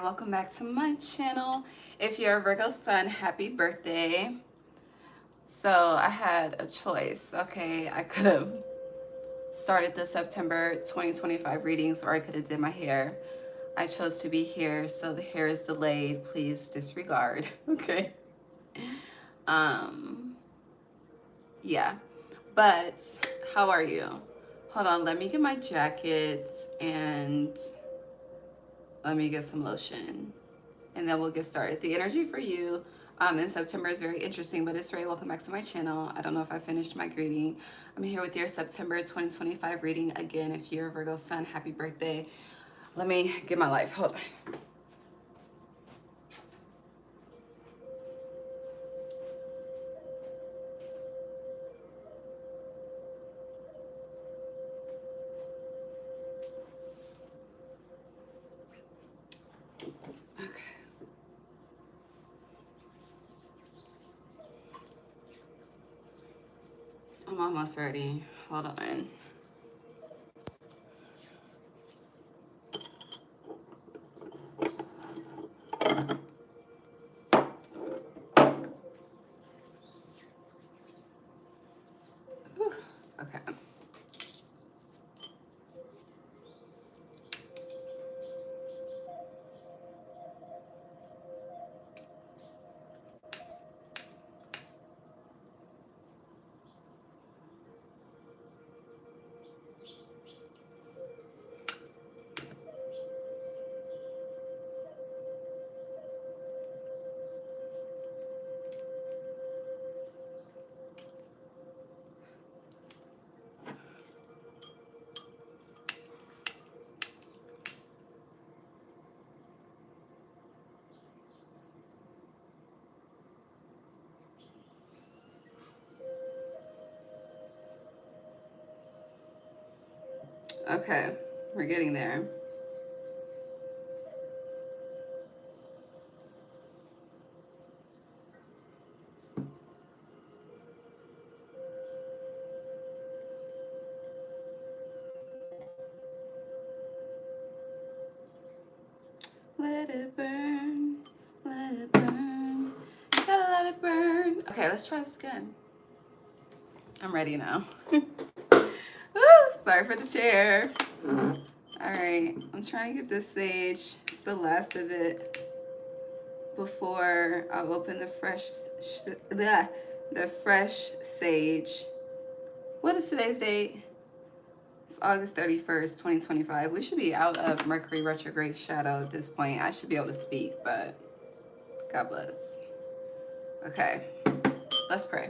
welcome back to my channel. If you're a Virgo sun, happy birthday. So I had a choice. Okay, I could have started the September 2025 readings, or I could have did my hair. I chose to be here, so the hair is delayed. Please disregard. Okay. Yeah, but how are you? Hold on, let me get my jacket and let me get some lotion, and then we'll get started. The energy for you in September is very interesting, but it's Ray. Welcome back to my channel. I don't know if I finished my greeting. I'm here with your September 2025 reading. Again, if you're a Virgo sun, happy birthday. Let me get my life. Hold on. I'm almost ready. Hold on. Whew. Okay. Okay, we're getting there. Let it burn, let it burn, gotta let it burn. Okay, let's try this again. I'm ready now. Sorry for the chair. All right, I'm trying to get this sage. It's the last of it before I'll open the fresh sage. What is today's date? It's August 31st, 2025. We should be out of Mercury retrograde shadow at this point. I should be able to speak, but God bless. Okay, let's pray.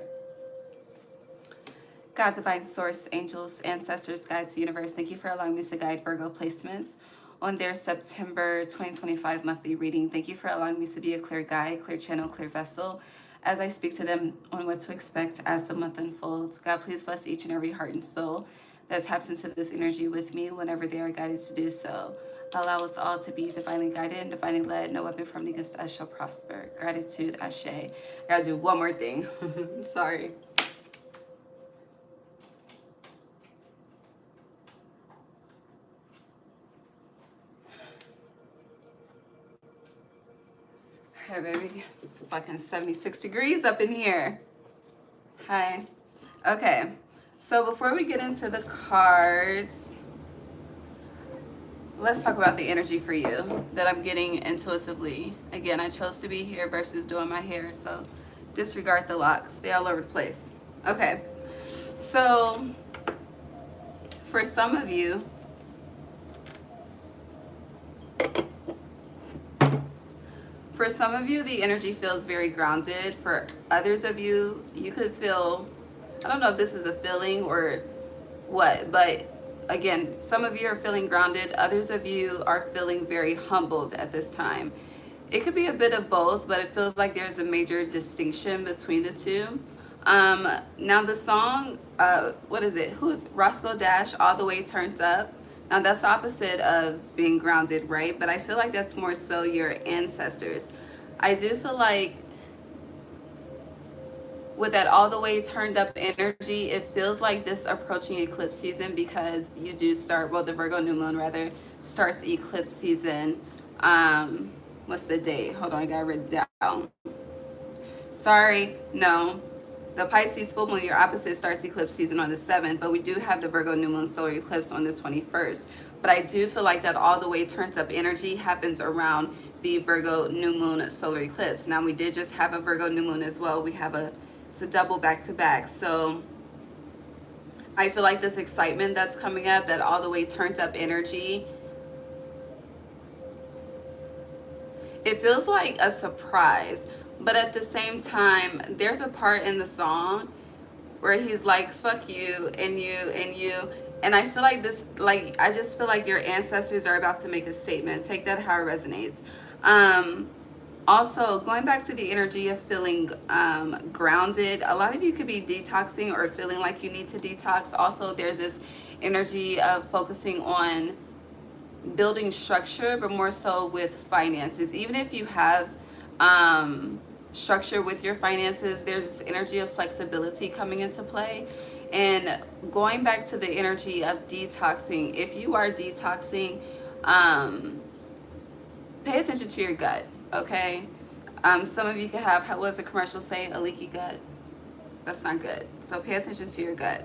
God, divine source, angels, ancestors, guides, universe, thank you for allowing me to guide Virgo placements on their September 2025 monthly reading. Thank you for allowing me to be a clear guide, clear channel, clear vessel as I speak to them on what to expect as the month unfolds. God, please bless each and every heart and soul that taps into this energy with me whenever they are guided to do so. Allow us all to be divinely guided and divinely led. No weapon formed against us shall prosper. Gratitude, Ashe. I gotta do one more thing. Sorry. Okay, baby, it's fucking 76 degrees up in here. Hi. Okay, so before we get into the cards, let's talk about the energy for you that I'm getting intuitively. Again, I chose to be here versus doing my hair, so disregard the locks. They're all over the place. Okay, so for some of you, the energy feels very grounded. For others of you, you could feel, I don't know if this is a feeling or what, but again, some of you are feeling grounded. Others of you are feeling very humbled at this time. It could be a bit of both, but it feels like there's a major distinction between the two. Now the song, what is it? Who is Roscoe Dash, All the Way Turned Up? Now that's opposite of being grounded, right? But I feel like that's more so your ancestors. I do feel like with that all the way turned up energy, it feels like this approaching eclipse season, because you do start, well, the Virgo new moon rather starts eclipse season What's the date? Hold on, I got it written down. Sorry, no. The Pisces full moon, your opposite, starts eclipse season on the 7th, but we do have the Virgo new moon solar eclipse on the 21st. But I do feel like that all the way turned up energy happens around the Virgo new moon solar eclipse. Now we did just have a Virgo new moon as well. We have it's a double back to back. So I feel like this excitement that's coming up, that all the way turned up energy, it feels like a surprise. But at the same time, there's a part in the song where he's like, fuck you and you and you. And I feel like this, like, I just feel like your ancestors are about to make a statement. Take that how it resonates. Also, going back to the energy of feeling grounded, a lot of you could be detoxing or feeling like you need to detox. Also, there's this energy of focusing on building structure, but more so with finances. Even if you have structure with your finances, there's this energy of flexibility coming into play. And going back to the energy of detoxing, if you are detoxing, pay attention to your gut, okay? Some of you could have, what does the commercial say, a leaky gut? That's not good. So pay attention to your gut.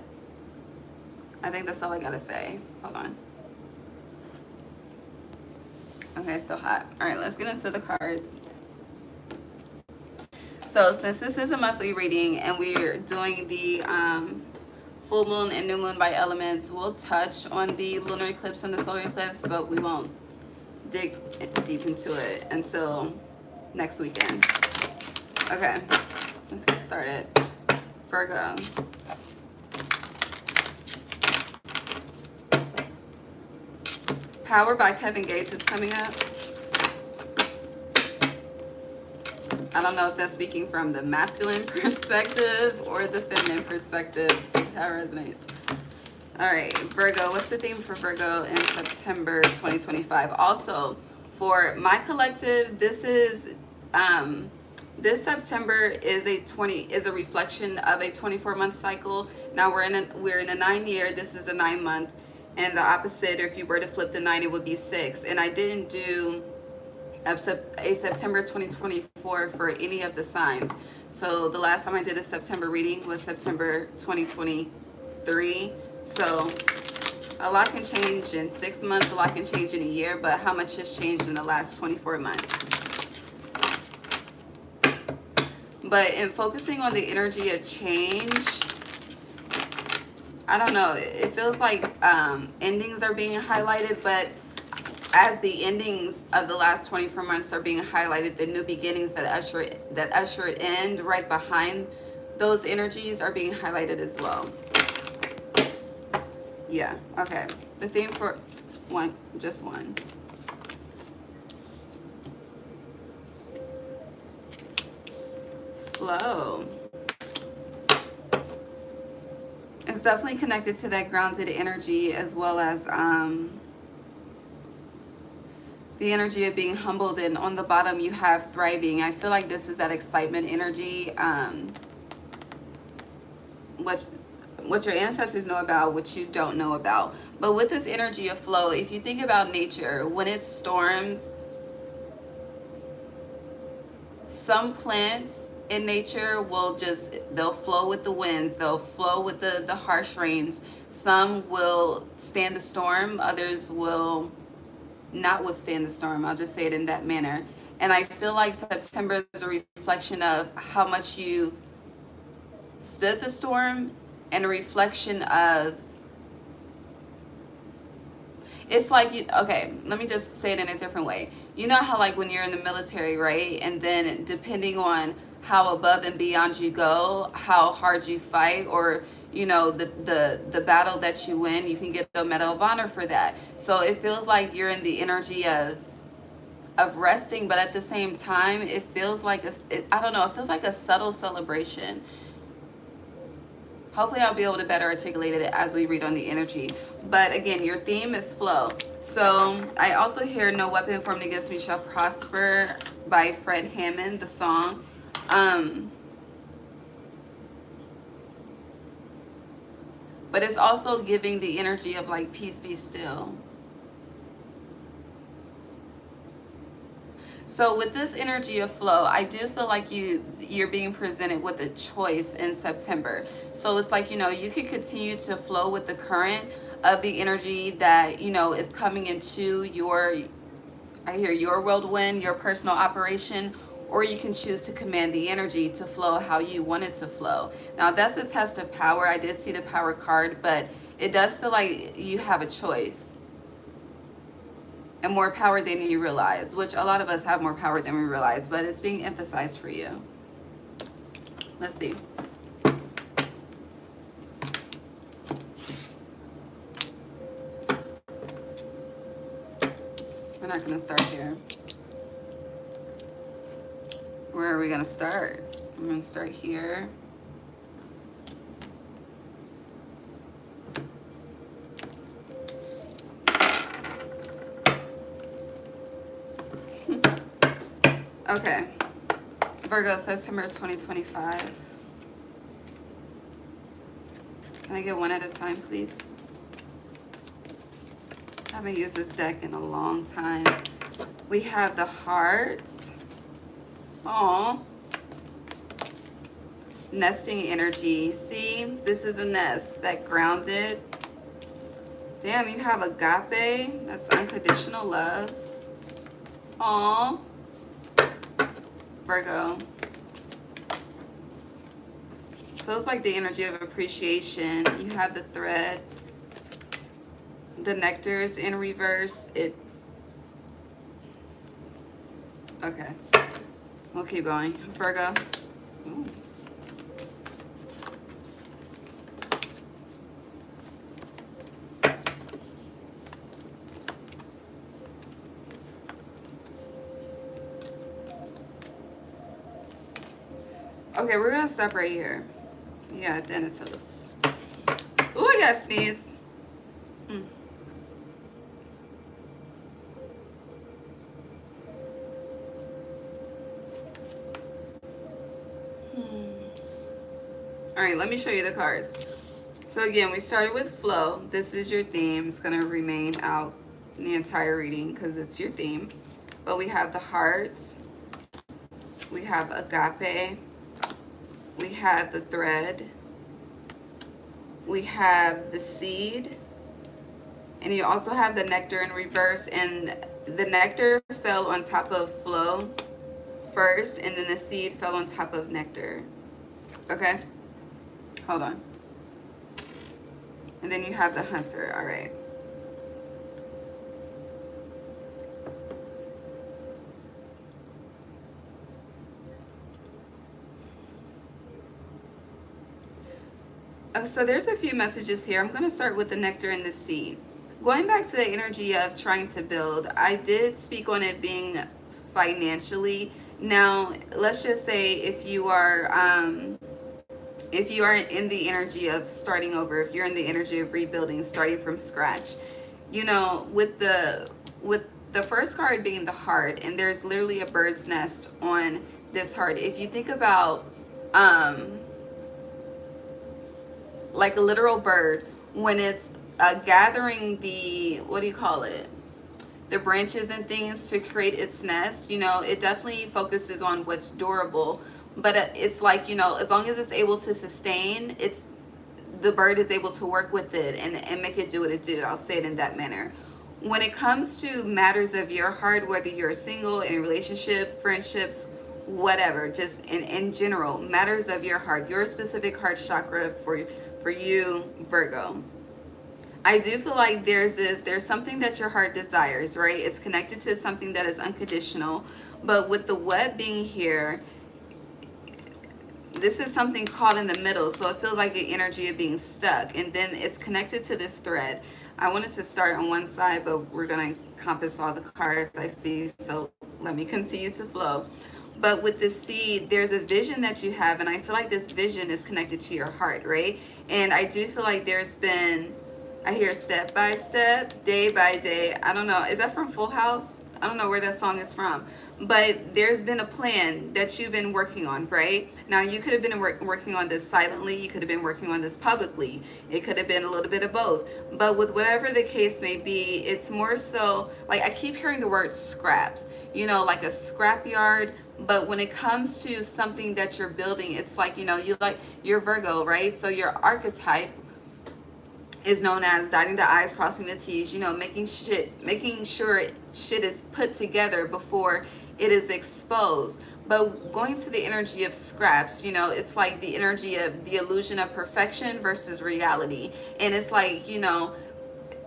I think that's all I gotta say. Hold on. Okay, it's still hot. All right, let's get into the cards. So since this is a monthly reading and we're doing the full moon and new moon by elements, we'll touch on the lunar eclipse and the solar eclipse, but we won't dig deep into it until next weekend. Okay, let's get started. Virgo. Power by Kevin Gates is coming up. I don't know if that's speaking from the masculine perspective or the feminine perspective. See how it resonates. All right, Virgo, what's the theme for Virgo in September 2025? Also, for my collective, this is this September is a reflection of a 24-month cycle. Now we're in a 9-year. This is a 9-month, and the opposite, or if you were to flip the 9, it would be 6. And I didn't do a September 2024 for any of the signs. So the last time I did a September reading was September 2023. So a lot can change in 6 months, a lot can change in a year, but how much has changed in the last 24 months? But in focusing on the energy of change, I don't know, it feels like endings are being highlighted, but as the endings of the last 24 months are being highlighted, the new beginnings that usher end right behind those energies are being highlighted as well. Yeah, okay. The theme for just one. Flow. It's definitely connected to that grounded energy, as well as the energy of being humbled, and on the bottom you have thriving. I feel like this is that excitement energy, what your ancestors know about, what you don't know about. But with this energy of flow, if you think about nature, when it storms, some plants in nature they'll flow with the winds, they'll flow with the harsh rains. Some will stand the storm, others will not withstand the storm. I'll just say it in that manner. And I feel like September is a reflection of how much you've stood the storm, and a reflection of, it's like okay, let me just say it in a different way. You know how like when you're in the military, right? And then depending on how above and beyond you go, how hard you fight, or you know, the battle that you win, you can get a Medal of Honor for that. So it feels like you're in the energy of resting, but at the same time, it feels like I don't know, it feels like a subtle celebration. Hopefully I'll be able to better articulate it as we read on the energy. But again, your theme is flow. So I also hear No Weapon Formed Against Me Shall Prosper by Fred Hammond, the song. But it's also giving the energy of like, peace be still. So with this energy of flow, I do feel like you're being presented with a choice in September. So it's like, you can continue to flow with the current of the energy that, is coming into your whirlwind, your personal operation, or you can choose to command the energy to flow how you want it to flow. Now that's a test of power. I did see the power card, but it does feel like you have a choice and more power than you realize, which a lot of us have more power than we realize, but it's being emphasized for you. Let's see. We're not going to start here. Where are we going to start? I'm going to start here. Okay, Virgo, September 2025. Can I get one at a time, please? I haven't used this deck in a long time. We have the hearts. Aww. Nesting energy. See, this is a nest that grounded. Damn, you have agape. That's unconditional love. Aww. Virgo. Feels like the energy of appreciation. You have the thread. The nectar is in reverse. Okay. We'll keep going. Virgo. Ooh. Okay, we're gonna stop right here. Yeah, Thanatos. Ooh, I got sneeze. All right, let me show you the cards. So again, we started with flow. This is your theme. It's gonna remain out in the entire reading because it's your theme. But we have the hearts. We have agape. We have the thread. We have the seed. And you also have the nectar in reverse. And the nectar fell on top of flow first, and then the seed fell on top of nectar. Okay? Hold on. And then you have the hunter. All right. So there's a few messages here. I'm going to start with the nectar and the seed. Going back to the energy of trying to build, I did speak on it being financially. Now, let's just say if you are in the energy of starting over, if you're in the energy of rebuilding, starting from scratch, with the first card being the heart, and there's literally a bird's nest on this heart. If you think about like a literal bird, when it's gathering the, what do you call it? The branches and things to create its nest, it definitely focuses on what's durable. But it's like, as long as it's able to sustain, the bird is able to work with it and make it do what it do. I'll say it in that manner. When it comes to matters of your heart, whether you're single, in a relationship, friendships, whatever, just in general, matters of your heart, your specific heart chakra for you, Virgo. I do feel like there's something that your heart desires, right? It's connected to something that is unconditional. But with the web being here, this is something caught in the middle. So it feels like the energy of being stuck. And then it's connected to this thread. I wanted to start on one side, but we're going to encompass all the cards I see. So let me continue to flow. But with this seed, there's a vision that you have. And I feel like this vision is connected to your heart, right? And I do feel like there's been, I hear step by step, day by day. I don't know. Is that from Full House? I don't know where that song is from. but there's been a plan that you've been working on, right? Now, you could have been working on this silently, you could have been working on this publicly, it could have been a little bit of both. But with whatever the case may be, it's more so like, I keep hearing the word scraps, you know, like a scrap yard. But when it comes to something that you're building, it's like, you know, you're Virgo, right? So your archetype is known as dotting the I's, crossing the T's, you know, making sure shit is put together before it is exposed. But going to the energy of scraps, you know, it's like the energy of the illusion of perfection versus reality. And it's like, you know,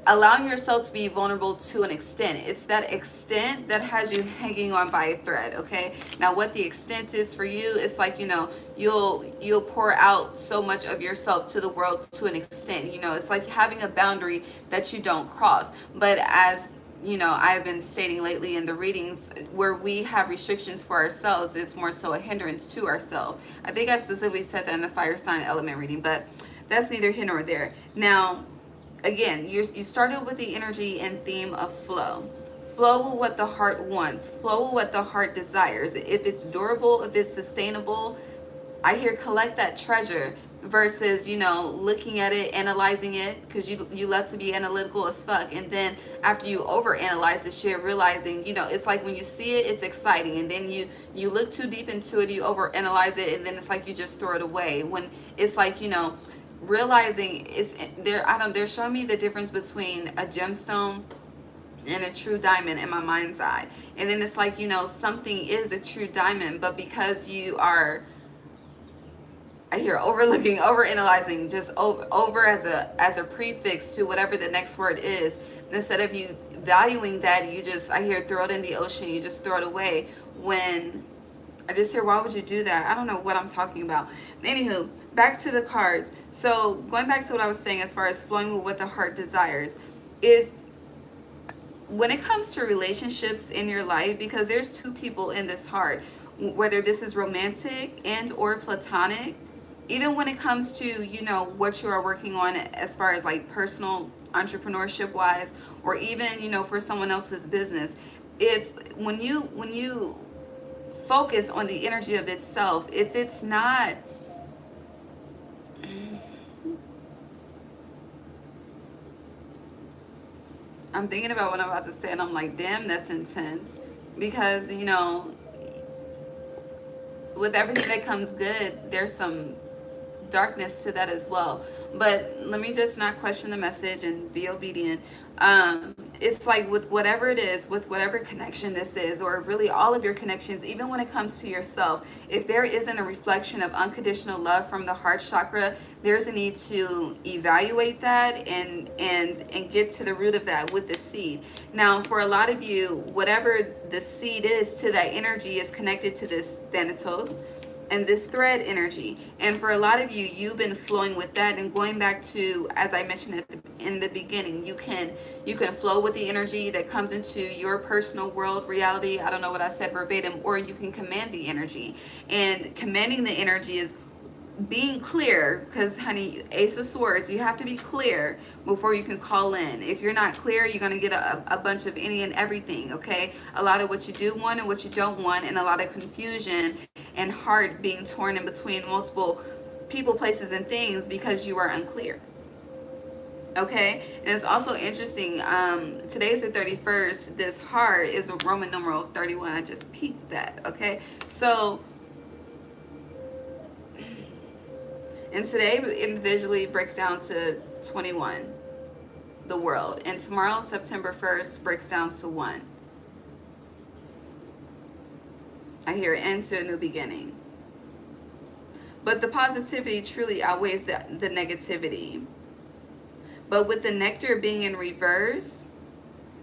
allowing yourself to be vulnerable to an extent. It's that extent that has you hanging on by a thread. Okay, now what the extent is for you, it's like, you know, you'll pour out so much of yourself to the world to an extent. You know, it's like having a boundary that you don't cross. But as you know, I've been stating lately in the readings, where we have restrictions for ourselves, it's more so a hindrance to ourselves. I think I specifically said that in the fire sign element reading, but that's neither here nor there. Now, again, you started with the energy and theme of flow. Flow with what the heart wants. Flow with what the heart desires. If it's durable, if it's sustainable, I hear collect that treasure versus, you know, looking at it, analyzing it, because you love to be analytical as fuck. And then after you overanalyze the shit, realizing, you know, it's like when you see it, it's exciting. And then you look too deep into it, you overanalyze it, and then it's like you just throw it away. When it's like, you know, realizing it's there, they're showing me the difference between a gemstone and a true diamond in my mind's eye. And then it's like, you know, something is a true diamond, but because you are, I hear overlooking, overanalyzing, just over as a prefix to whatever the next word is, instead of you valuing that, you just, I hear throw it in the ocean, you just throw it away. When I just hear, why would you do that? I don't know what I'm talking about. Anywho, back to the cards. So going back to what I was saying as far as flowing with what the heart desires. When it comes to relationships in your life, because there's two people in this heart, whether this is romantic and or platonic, even when it comes to, you know, what you are working on as far as like personal entrepreneurship wise, or even, you know, for someone else's business, when you focus on the energy of itself, if it's not, I'm thinking about what I'm about to say and I'm like, damn, that's intense. Because, you know, with everything that comes good, there's some darkness to that as well. But let me just not question the message and be obedient. It's like with whatever it is, with whatever connection this is, or really all of your connections, even when it comes to yourself, if there isn't a reflection of unconditional love from the heart chakra, there's a need to evaluate that and get to the root of that with the seed. Now, for a lot of you, whatever the seed is to that energy is connected to this Thanatos and this thread energy. And for a lot of you, you've been flowing with that and going back to, as I mentioned in the beginning, you can flow with the energy that comes into your personal world reality. I don't know what I said verbatim. Or you can command the energy, and commanding the energy is being clear, because honey, Ace of Swords, you have to be clear before you can call in. If you're not clear, you're going to get a bunch of any and everything. Okay, a lot of what you do want and what you don't want, and a lot of confusion and heart being torn in between multiple people, places, and things because you are unclear. Okay, and it's also interesting, today is the 31st. This heart is a Roman numeral 31. I just peeped that. Okay, so and today individually breaks down to 21, the world. And tomorrow, September 1st, breaks down to 1. I hear end to a new beginning. But the positivity truly outweighs the negativity. But with the nectar being in reverse,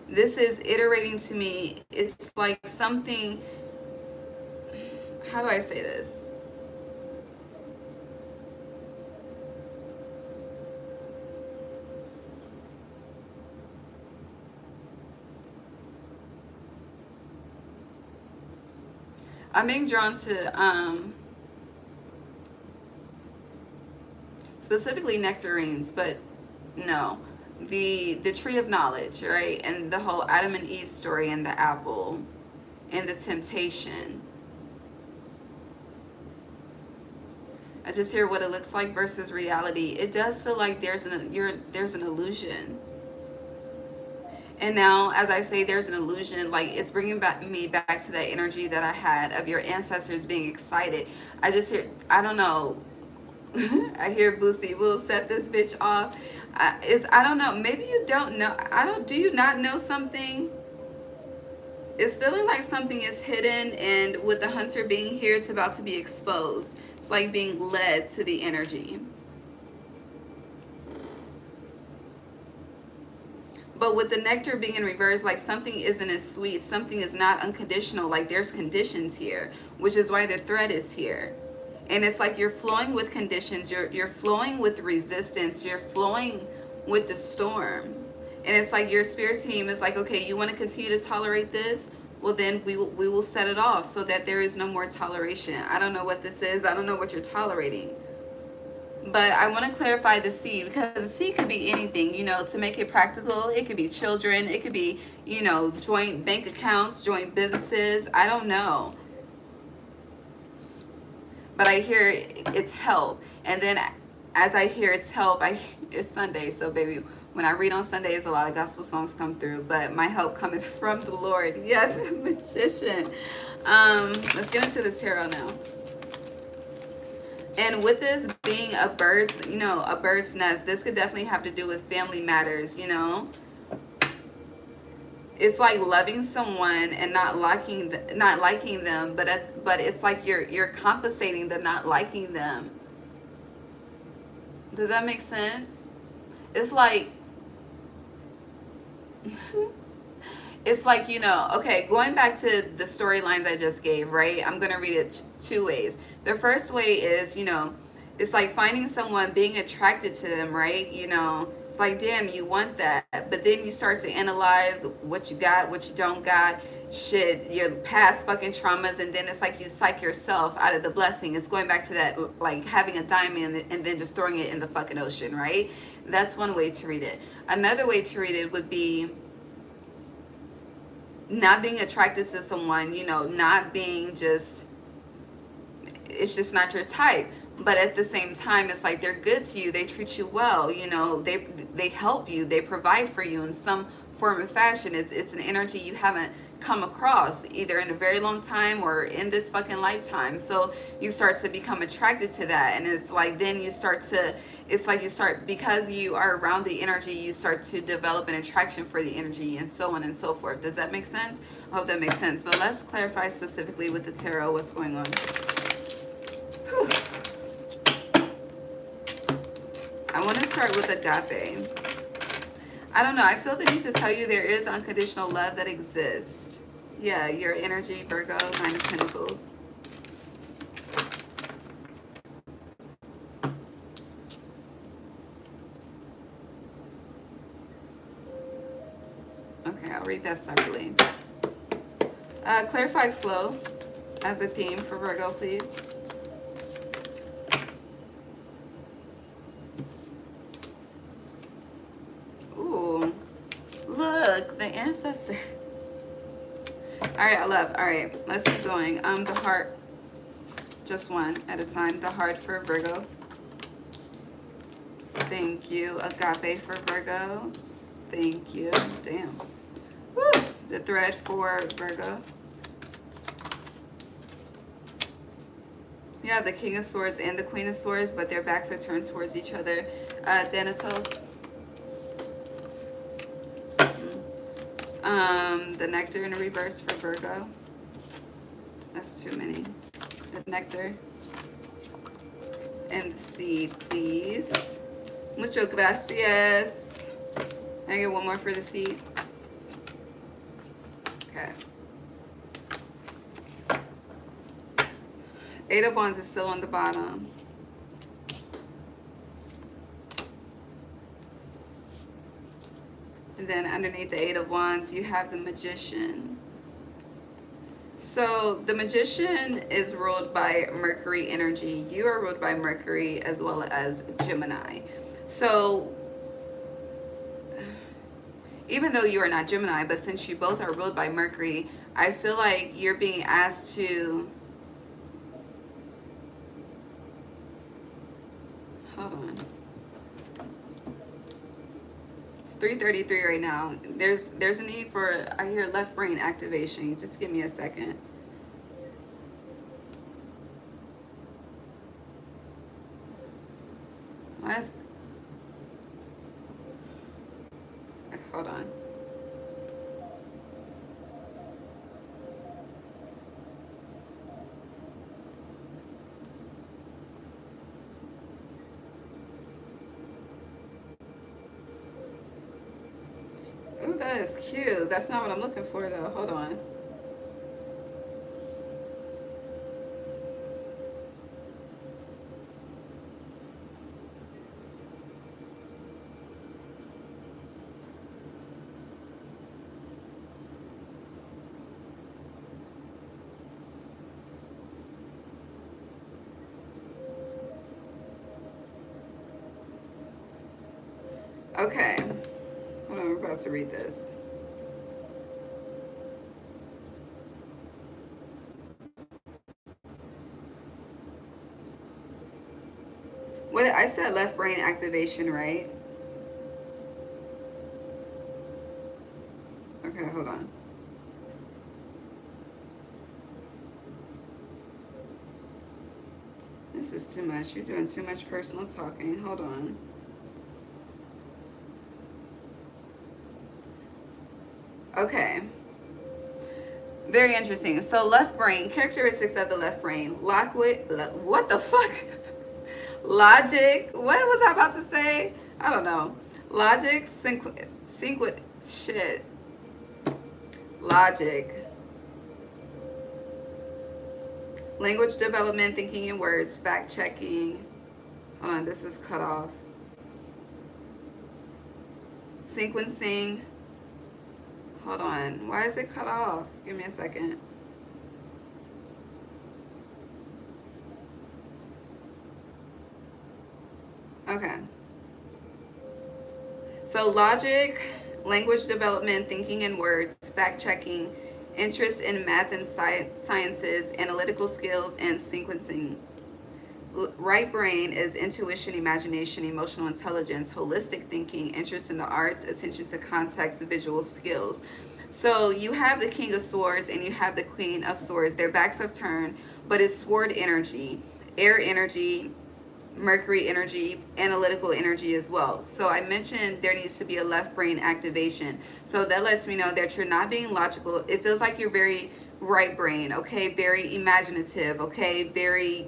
this is iterating to me. It's like something, how do I say this? I'm being drawn to specifically nectarines, but no, the tree of knowledge, right? And the whole Adam and Eve story and the apple. and the temptation. I just hear what it looks like versus reality. It does feel like there's an illusion. And now, as I say, there's an illusion, like it's bringing me back to that energy that I had of your ancestors being excited. I just hear, I don't know, I hear Boosie, we'll set this bitch off. I don't know, maybe you don't know, do you not know something? It's feeling like something is hidden, and with the hunter being here, it's about to be exposed. It's like being led to the energy. But with the nectar being in reverse, like something isn't as sweet, something is not unconditional, like there's conditions here, which is why the thread is here. And it's like you're flowing with conditions, you're flowing with resistance, you're flowing with the storm. And it's like your spirit team is like, okay, you want to continue to tolerate this? Well, then we will set it off so that there is no more toleration. I don't know what this is. I don't know what you're tolerating. But I want to clarify the seed, because the seed could be anything, you know, to make it practical. It could be children. It could be, you know, joint bank accounts, joint businesses. I don't know. But I hear it's help. And then as I hear it's help, it's Sunday. So, baby, when I read on Sundays, a lot of gospel songs come through. But my help cometh from the Lord. Yes, magician. Let's get into the tarot now. And with this being a bird's, you know, a bird's nest, this could definitely have to do with family matters, you know. It's like loving someone and not liking them, but it's like you're compensating the not liking them. Does that make sense? It's like it's like, you know, okay, going back to the storylines I just gave, right? I'm going to read it two ways. The first way is, you know, it's like finding someone, being attracted to them, right? You know, it's like, damn, you want that. But then you start to analyze what you got, what you don't got, shit, your past fucking traumas. And then it's like you psych yourself out of the blessing. It's going back to that, like having a diamond and then just throwing it in the fucking ocean, right? That's one way to read it. Another way to read it would be not being attracted to someone, you know, not being just, it's just not your type. But at the same time, it's like they're good to you, they treat you well, you know, they help you, they provide for you in some form of fashion. It's an energy you haven't come across either in a very long time or in this fucking lifetime. So you start to become attracted to that, and it's like then you start to, it's like you start, because you are around the energy, you start to develop an attraction for the energy, and so on and so forth. Does that make sense? I hope that makes sense. But let's clarify specifically with the tarot what's going on. Whew. I want to start with agape. I don't know, I feel the need to tell you there is unconditional love that exists. Yeah, your energy, Virgo, 9 of Pentacles. Okay, I'll read that separately. Clarified flow as a theme for Virgo, please. Ooh, look, the ancestor. All right, I love. All right, let's keep going. The heart, just one at a time. The heart for Virgo. Thank you. Agape for Virgo. Thank you. Damn. Woo. The thread for Virgo. Yeah, the King of Swords and the Queen of Swords, but their backs are turned towards each other. Thanatos. The nectar in reverse for Virgo. That's too many. The nectar. And the seed, please. Muchas gracias. Can I get one more for the seed? Okay. 8 of Wands is still on the bottom. And then underneath the 8 of Wands, you have the Magician. So the Magician is ruled by Mercury energy. You are ruled by Mercury as well as Gemini. So even though you are not Gemini, but since you both are ruled by Mercury, I feel like you're being asked to, hold on. It's 3:33 right now. There's a need for, I hear left brain activation. Just give me a second. Why is, hold on. Ooh, that is cute. That's not what I'm looking for though. Hold on. Okay. Hold on, we're about to read this. What I said, left brain activation, right? Okay, hold on. This is too much. You're doing too much personal talking. Hold on. Okay. Very interesting. So left brain, characteristics of the left brain. What the fuck? Logic. What was I about to say? I don't know. Logic, shit. Logic. Language development, thinking in words, fact checking. Hold on, this is cut off. Sequencing. Hold on. Why is it cut off? Give me a second. Okay. So logic, language development, thinking in words, fact checking, interest in math and sciences, analytical skills, and sequencing. Right brain is intuition, imagination, emotional intelligence, holistic thinking, interest in the arts, attention to context, visual skills. So you have the King of Swords and you have the Queen of Swords. Their backs have turned, but it's sword energy, air energy, Mercury energy, analytical energy as well. So I mentioned there needs to be a left brain activation. So that lets me know that you're not being logical. It feels like you're very right brain, okay? Very imaginative, okay? Very,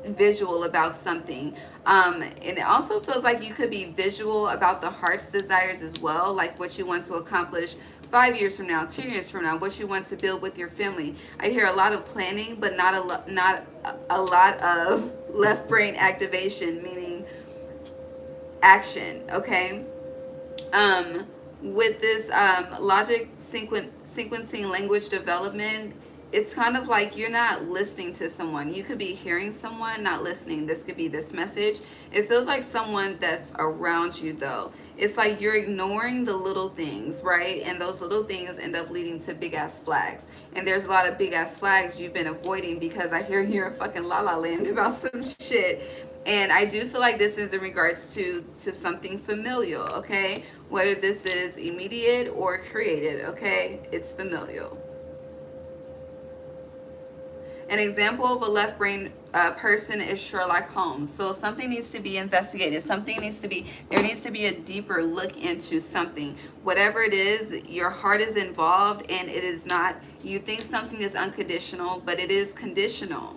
visual about something. And it also feels like you could be visual about the heart's desires as well, like what you want to accomplish 5 years from now, 10 years from now, what you want to build with your family. I hear a lot of planning, but not a lot of left brain activation, meaning action, okay? With this logic sequencing language development, it's kind of like you're not listening to someone. You could be hearing someone, not listening. This could be this message. It feels like someone that's around you though. It's like you're ignoring the little things, right? And those little things end up leading to big ass flags. And there's a lot of big ass flags you've been avoiding because I hear you're in fucking la la land about some shit. And I do feel like this is in regards to something familial, okay? Whether this is immediate or created, okay? It's familial. An example of a left brain person is Sherlock Holmes. So something needs to be investigated. There needs to be a deeper look into something. Whatever it is, your heart is involved and it is not, you think something is unconditional, but it is conditional.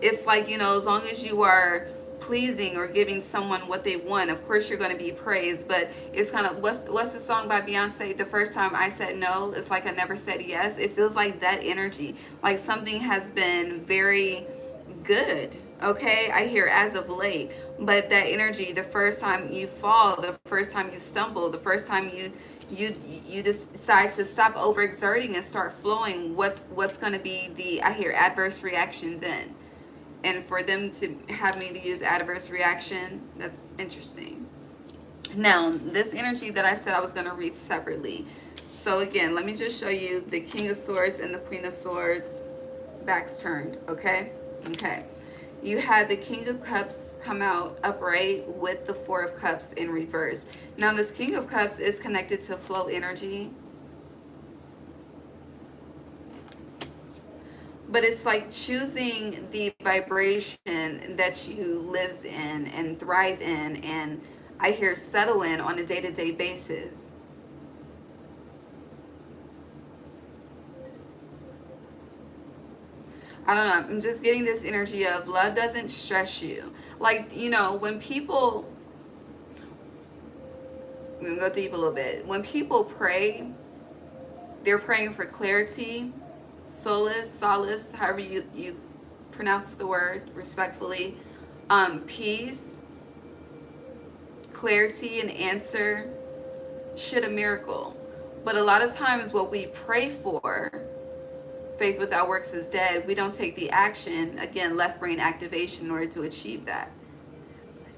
It's like, as long as you are pleasing or giving someone what they want, of course you're going to be praised. But it's kind of, what's the song by Beyonce, the first time I said no, it's like I never said yes. It feels like that energy, like something has been very good, okay? I hear as of late, but that energy, the first time you fall, the first time you stumble, the first time you decide to stop overexerting and start flowing, what's going to be the, I hear, adverse reaction then. And for them to have me to use adverse reaction, that's interesting. Now, this energy that I said I was going to read separately. So again, let me just show you the King of Swords and the Queen of Swords, backs turned, okay? Okay. You had the King of Cups come out upright with the Four of Cups in reverse. Now, this King of Cups is connected to flow energy, but it's like choosing the vibration that you live in and thrive in, and I hear settle in on a day-to-day basis. I don't know, I'm just getting this energy of love doesn't stress you. Like, you know, when people, I'm gonna go deep a little bit. When people pray, they're praying for clarity, solace, however you pronounce the word respectfully, peace, clarity, and answer, shit, a miracle. But a lot of times what we pray for, faith without works is dead, we don't take the action, again, left brain activation, in order to achieve that.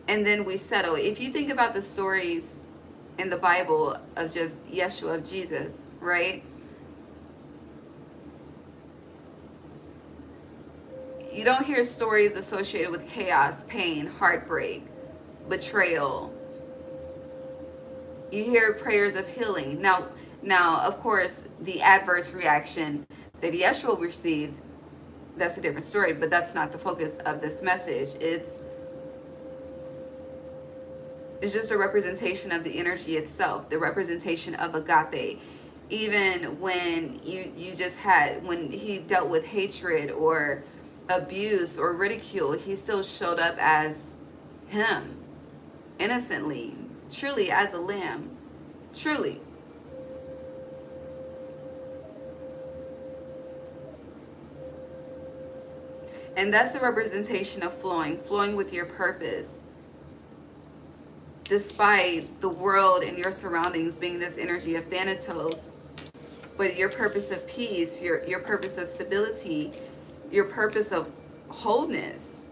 And then we settle. If you think about the stories in the Bible of just Yeshua, of Jesus, right? You don't hear stories associated with chaos, pain, heartbreak, betrayal. You hear prayers of healing. Now, of course, the adverse reaction that Yeshua received, that's a different story, but that's not the focus of this message. It's just a representation of the energy itself, the representation of agape. Even when you just had, when he dealt with hatred or abuse or ridicule, he still showed up as him, innocently, truly as a lamb, truly. And that's a representation of flowing with your purpose, despite the world and your surroundings being this energy of Thanatos. But your purpose of peace, your purpose of stability, your purpose of wholeness,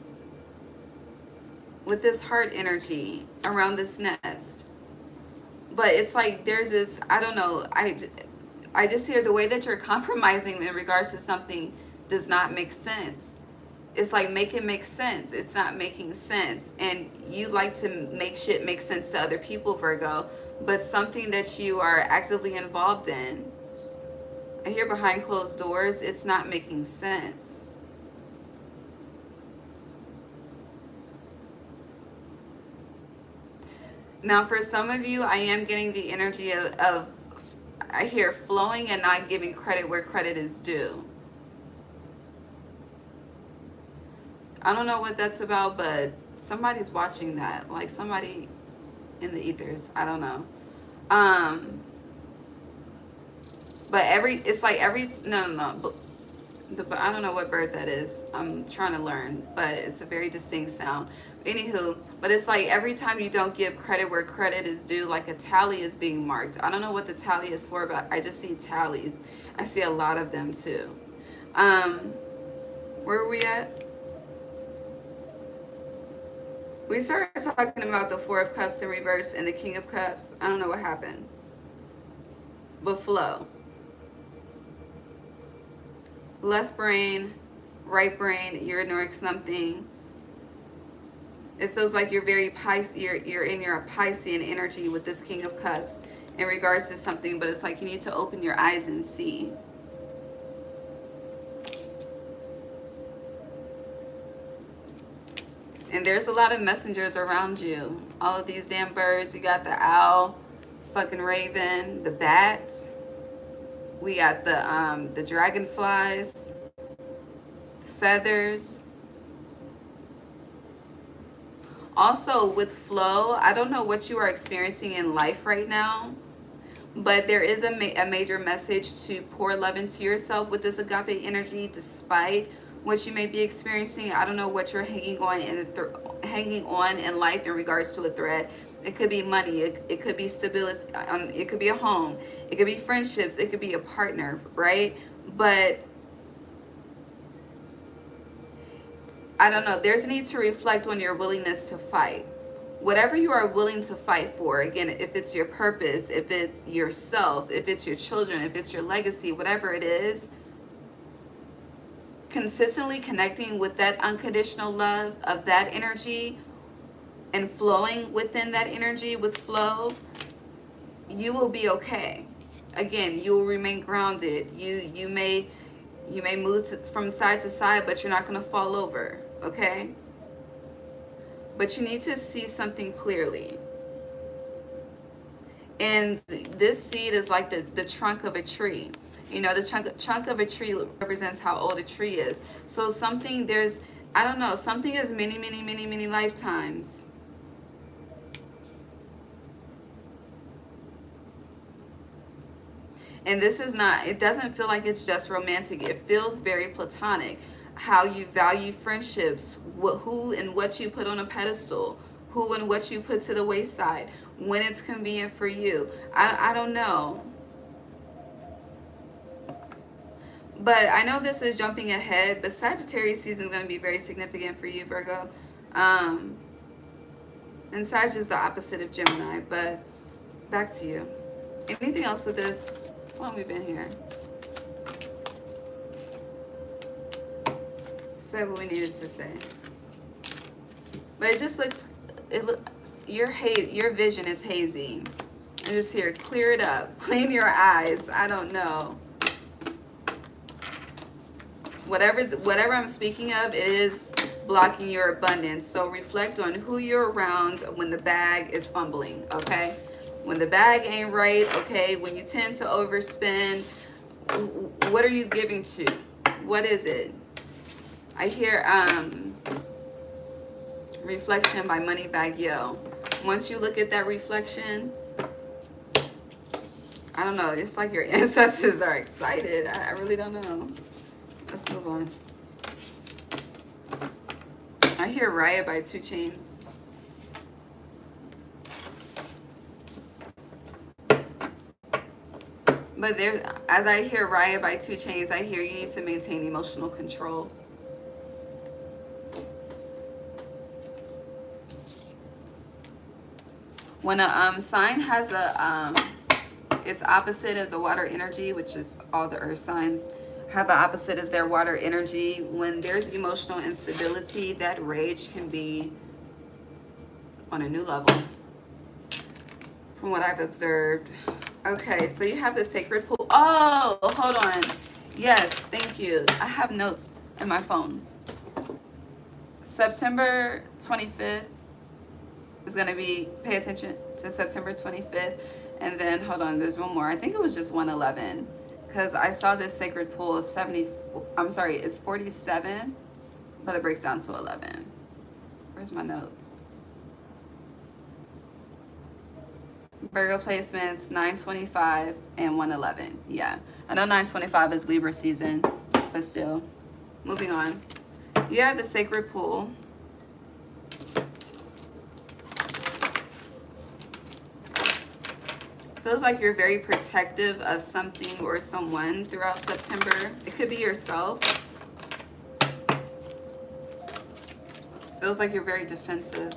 with this heart energy around this nest. But it's like there's this, I don't know, I just hear the way that you're compromising in regards to something does not make sense. It's like, make it make sense. It's not making sense. And you like to make shit make sense to other people, Virgo, but something that you are actively involved in, I hear behind closed doors, it's not making sense. Now, for some of you, I am getting the energy of I hear flowing and not giving credit where credit is due. I don't know what that's about, but somebody's watching that. Like somebody in the ethers. I don't know. But it's like no. But I don't know what bird that is. I'm trying to learn, but it's a very distinct sound. Anywho, but it's like every time you don't give credit where credit is due, like a tally is being marked. I don't know what the tally is for, but I just see tallies. I see a lot of them too. Where were we at? We started talking about the Four of Cups in reverse and the King of Cups. I don't know what happened. But flow. Left brain, right brain, you're ignoring something. It feels like you're very Pisces, you're in your Piscean energy with this King of Cups in regards to something, but it's like you need to open your eyes and see. And there's a lot of messengers around you. All of these damn birds. You got the owl, fucking raven, the bats. We got the dragonflies, the feathers. Also with flow, I don't know what you are experiencing in life right now, but there is a major message to pour love into yourself with this agape energy, despite what you may be experiencing. I don't know what you're hanging on in life in regards to a thread. It could be money, it could be stability, it could be a home, it could be friendships, it could be a partner, right? But I don't know, there's a need to reflect on your willingness to fight. whatever you are willing to fight for, again, if it's your purpose, if it's yourself, if it's your children, if it's your legacy, whatever it is, consistently connecting with that unconditional love of that energy and flowing within that energy with flow, you will be okay. Again, you will remain grounded. You may move from side to side, but you're not going to fall over, okay? But you need to see something clearly. And this seed is like the trunk of a tree. You know, the trunk of a tree represents how old a tree is. So something, there's, I don't know, something is many lifetimes. And this is not, it doesn't feel like it's just romantic. It feels very platonic. How you value friendships, who and what you put on a pedestal, who and what you put to the wayside, when it's convenient for you. I don't know. But I know this is jumping ahead, but Sagittarius season is going to be very significant for you, Virgo. And Sag is the opposite of Gemini, but back to you. Anything else with this? How long have we been here? Said what we needed to say. But it just looks, your vision is hazy. I'm just here, clear it up, clean your eyes. I don't know. Whatever I'm speaking of is blocking your abundance. So reflect on who you're around when the bag is fumbling, okay? When the bag ain't right, okay? When you tend to overspend, what are you giving to? What is it? I hear Reflection by Moneybag Yo. Once you look at that reflection, I don't know, it's like your ancestors are excited. I really don't know. Let's move on. I hear Riot by 2 Chainz. But there, as I hear Riot by 2 Chainz, I hear you need to maintain emotional control. When a sign has a its opposite as a water energy, which is all the earth signs have an opposite as their water energy. When there's emotional instability, that rage can be on a new level from what I've observed. Okay, so you have the sacred pool. Oh, hold on. Yes, thank you. I have notes in my phone. September 25th is going to be, pay attention to September 25th. And then, hold on, there's one more. I think it was just 111. Because I saw this sacred pool 70, I'm sorry, it's 47, but it breaks down to 11. Where's my notes? Virgo placements 925 and 111. Yeah, I know 925 is Libra season, but still. Moving on. You have the sacred pool. Feels like you're very protective of something or someone throughout September. It could be yourself. Feels like you're very defensive.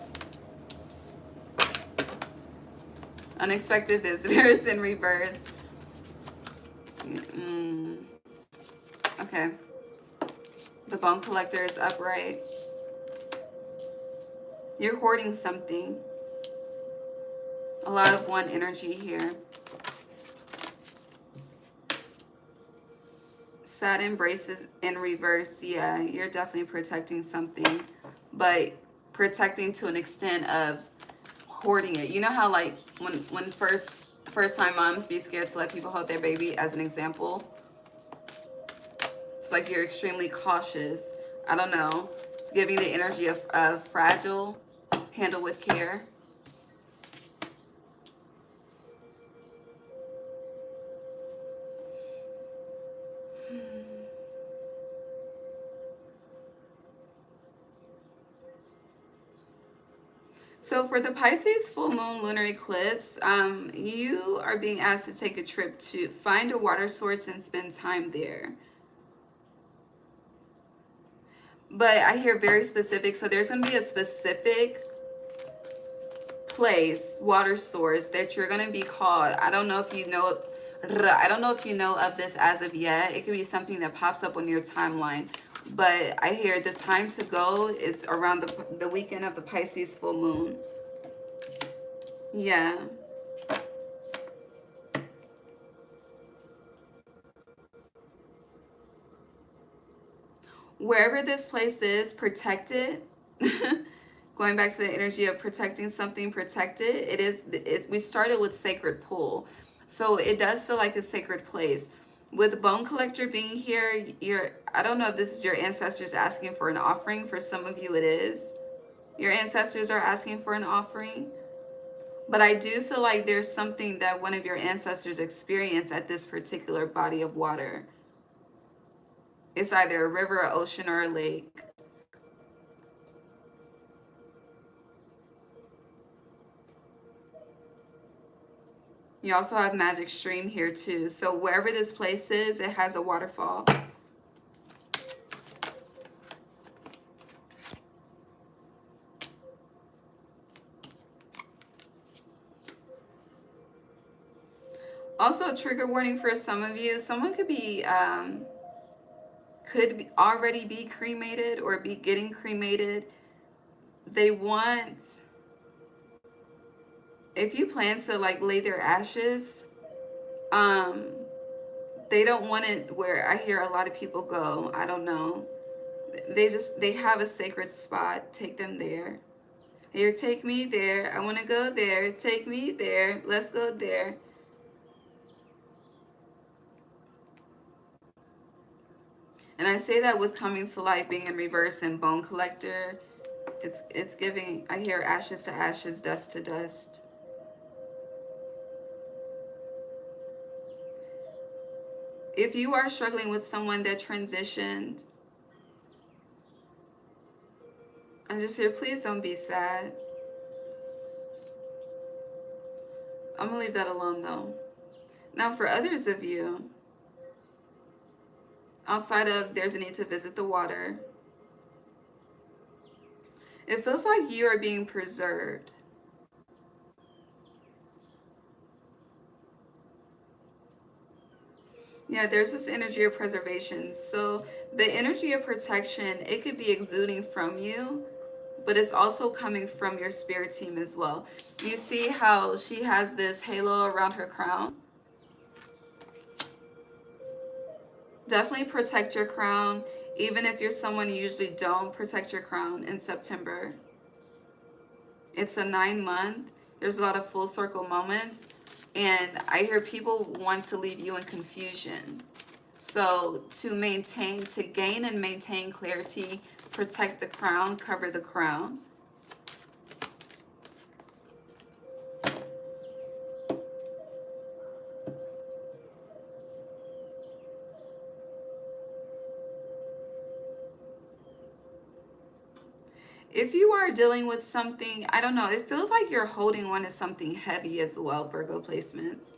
Unexpected visitors in reverse. Okay. The bone collector is upright. You're hoarding something. A lot of one energy here. Sad embraces in reverse. Yeah, you're definitely protecting something, but protecting to an extent of hoarding it. You know how like when first time moms be scared to let people hold their baby, as an example. It's like you're extremely cautious. I don't know. It's giving the energy of fragile, handle with care. So for the Pisces full moon lunar eclipse, you are being asked to take a trip to find a water source and spend time there. But I hear very specific, so there's going to be a specific place, water source that you're going to be called. I don't know if you know, I don't know if you know of this as of yet. It could be something that pops up on your timeline. But I hear the time to go is around the weekend of the Pisces full moon. Yeah. Wherever this place is, protect it. Going back to the energy of protecting something, protect it. We started with sacred pool. So it does feel like a sacred place. With Bone Collector being here, I don't know if this is your ancestors asking for an offering. For some of you it is. Your ancestors are asking for an offering. But I do feel like there's something that one of your ancestors experienced at this particular body of water. It's either a river, an ocean, or a lake. You also have magic stream here too. So wherever this place is, it has a waterfall. Also, a trigger warning for some of you. Someone could be already be cremated or be getting cremated. They want, if you plan to like lay their ashes, they don't want it where I hear a lot of people go. I don't know. They have a sacred spot. Take them there. Here, take me there. I want to go there. Take me there. Let's go there. And I say that with coming to life being in reverse and Bone Collector. It's giving, I hear ashes to ashes, dust to dust. If you are struggling with someone that transitioned, I'm just here, please don't be sad. I'm going to leave that alone though. Now for others of you, outside of there's a need to visit the water, it feels like you are being preserved. Yeah, there's this energy of preservation. So the energy of protection, it could be exuding from you, but it's also coming from your spirit team as well. You see how she has this halo around her crown? Definitely protect your crown. Even if you're someone you usually don't, protect your crown in September. It's a 9-month. There's a lot of full circle moments. And I hear people want to leave you in confusion. So to gain and maintain clarity, protect the crown, cover the crown. If you are dealing with something, I don't know, it feels like you're holding on to something heavy as well, Virgo placements.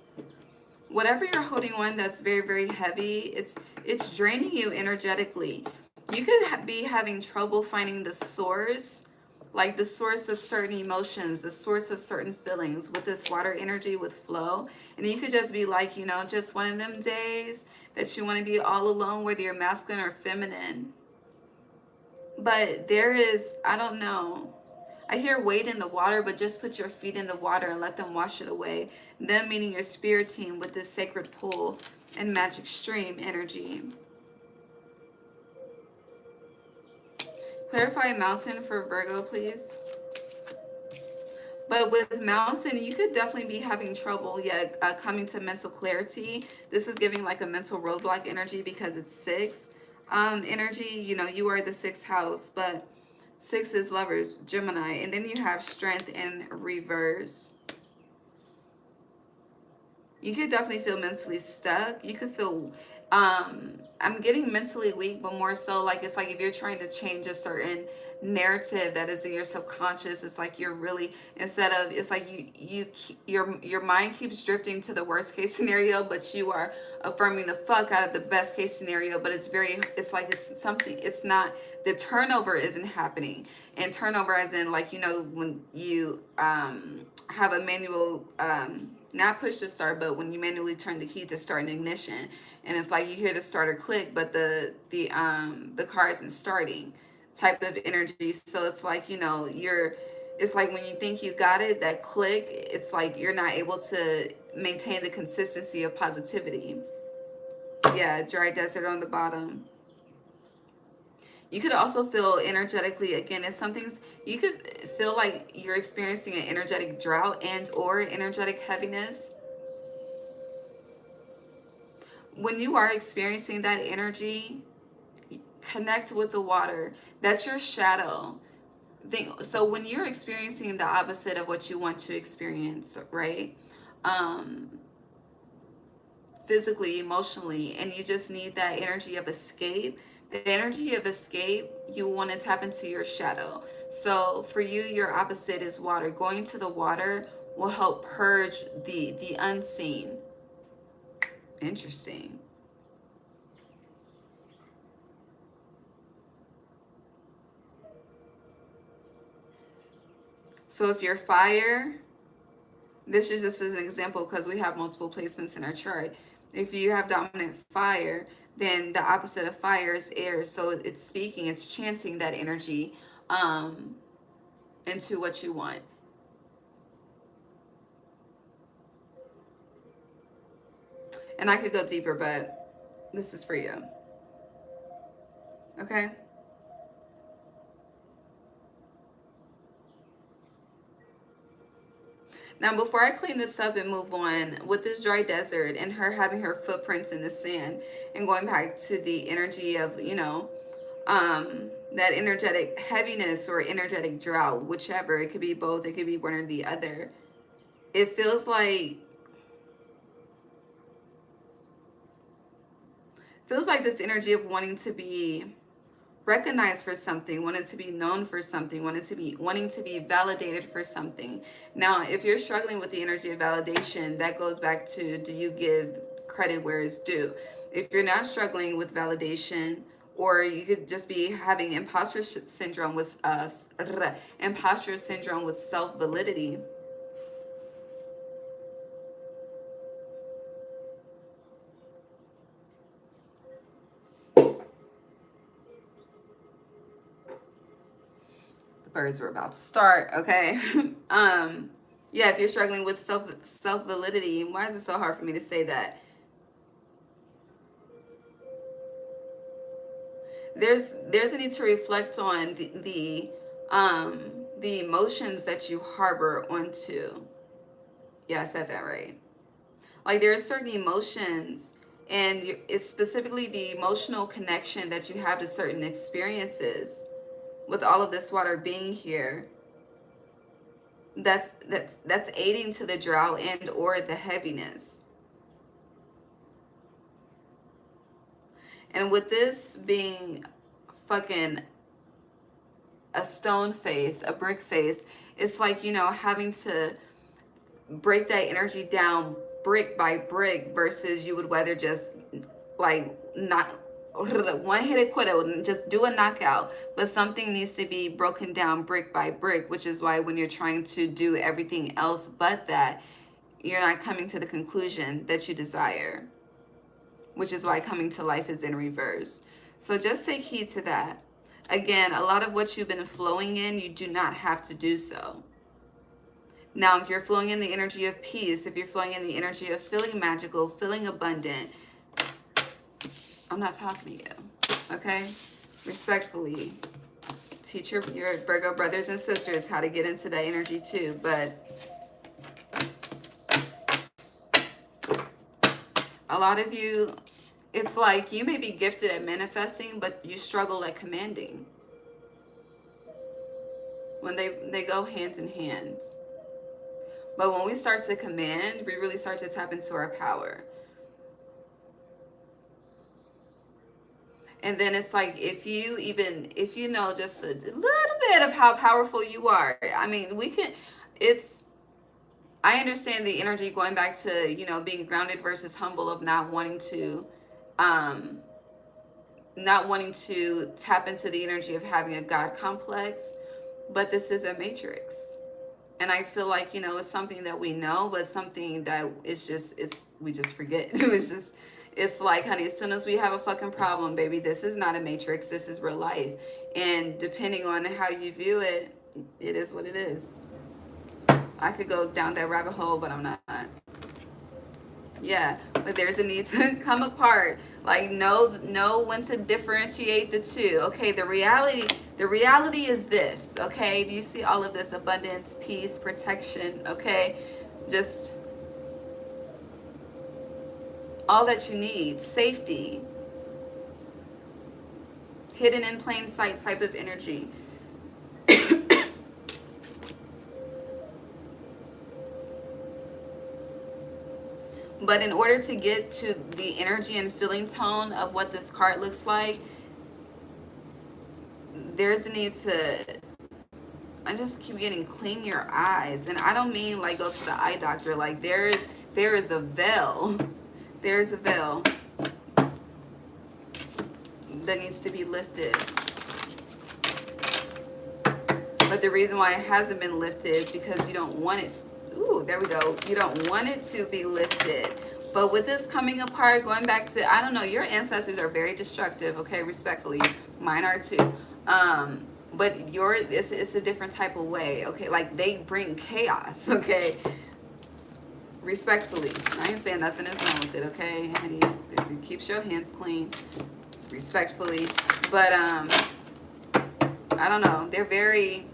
Whatever you're holding on that's very, very heavy, it's draining you energetically. You could be having trouble finding the source, like the source of certain emotions, the source of certain feelings with this water energy, with flow. And you could just be like, you know, just one of them days that you want to be all alone, whether you're masculine or feminine. But there is, I don't know, I hear wade in the water, but just put your feet in the water and let them wash it away. Them meaning your spirit team with this sacred pool and magic stream energy. Clarify mountain for Virgo, please. But with mountain, you could definitely be having trouble coming to mental clarity. This is giving like a mental roadblock energy because it's 6. Energy, you know, you are the 6th house, but 6 is lovers, Gemini, and then you have strength in reverse. You could definitely feel mentally stuck. You could feel, I'm getting mentally weak, but more so like it's like if you're trying to change a certain narrative that is in your subconscious. It's like you're really, instead of, it's like your mind keeps drifting to the worst case scenario, but you are affirming the fuck out of the best case scenario. But it's like it's something, it's not, the turnover isn't happening. And turnover as in, like, you know, when you have a manual, not push to start, but when you manually turn the key to start an ignition, and it's like you hear the starter click, but the car isn't starting, type of energy. So it's like, you know, it's like when you think you got it, that click, it's like you're not able to maintain the consistency of positivity. Yeah, dry desert on the bottom. You could also feel energetically, again, if something's, you could feel like you're experiencing an energetic drought and or energetic heaviness. When you are experiencing that energy, connect with the water. That's your shadow. So when you're experiencing the opposite of what you want to experience, right? Um, Physically, emotionally, and you just need that energy of escape. The energy of escape, you want to tap into your shadow. So for you, your opposite is water. Going to the water will help purge the unseen. Interesting. So if you're fire, this is just as an example because we have multiple placements in our chart. If you have dominant fire, then the opposite of fire is air. So it's speaking, it's chanting that energy into what you want. And I could go deeper, but this is for you. Okay? Now, before I clean this up and move on, with this dry desert and her having her footprints in the sand and going back to the energy of, you know, that energetic heaviness or energetic drought, whichever, it could be both, it could be one or the other. It feels like this energy of wanting to be recognized for something, wanting to be known for something, wanting to be validated for something. Now, if you're struggling with the energy of validation, that goes back to, do you give credit where it's due? If you're not struggling with validation, or you could just be having imposter syndrome with imposter syndrome with self-validity. Birds were about to start, okay? Yeah, if you're struggling with self-validity, why is it so hard for me to say that? There's a need to reflect on the emotions that you harbor onto. Yeah, I said that right. Like, there are certain emotions, and it's specifically the emotional connection that you have to certain experiences. With all of this water being here, that's aiding to the drought and or the heaviness. And with this being fucking a stone face, a brick face, it's like, you know, having to break that energy down brick by brick versus you would rather just like not one hit it quitter, just do a knockout. But something needs to be broken down brick by brick, which is why when you're trying to do everything else but that, you're not coming to the conclusion that you desire, which is why coming to life is in reverse. So just take heed to that. Again, a lot of what you've been flowing in, you do not have to do so. Now, if you're flowing in the energy of peace, if you're flowing in the energy of feeling magical, feeling abundant, I'm not talking to you, okay? Respectfully, teach your Virgo brothers and sisters how to get into that energy too. But a lot of you, it's like you may be gifted at manifesting, but you struggle at commanding. When they go hand in hand. But when we start to command, we really start to tap into our power. And then it's like, if you know just a little ahead of how powerful you are. I mean, we can, it's, I understand the energy going back to, you know, being grounded versus humble, of um, not wanting to tap into the energy of having a God complex. But this is a matrix. And I feel like, you know, it's something that we know, but something that it's just, we just forget. It's like, honey, as soon as we have a fucking problem, baby, this is not a matrix. This is real life. And depending on how you view it, it is what it is. I could go down that rabbit hole, but I'm not. Yeah, but there's a need to come apart. Like, know when to differentiate the two. Okay, the reality is this. Okay, do you see all of this? Abundance, peace, protection. Okay, just all that you need. Safety, hidden in plain sight type of energy. But in order to get to the energy and feeling tone of what this card looks like, there's a need to, I just keep getting, clean your eyes. And I don't mean like go to the eye doctor. Like there is a veil. There's a veil that needs to be lifted. But the reason why it hasn't been lifted is because you don't want it. Ooh, there we go. You don't want it to be lifted. But with this coming apart, going back to, I don't know, your ancestors are very destructive, okay, respectfully. Mine are too. But it's a different type of way, okay? Like, they bring chaos, okay? Respectfully. I ain't saying nothing is wrong with it, okay? Honey, it keeps your hands clean. Respectfully. But, I don't know. They're very,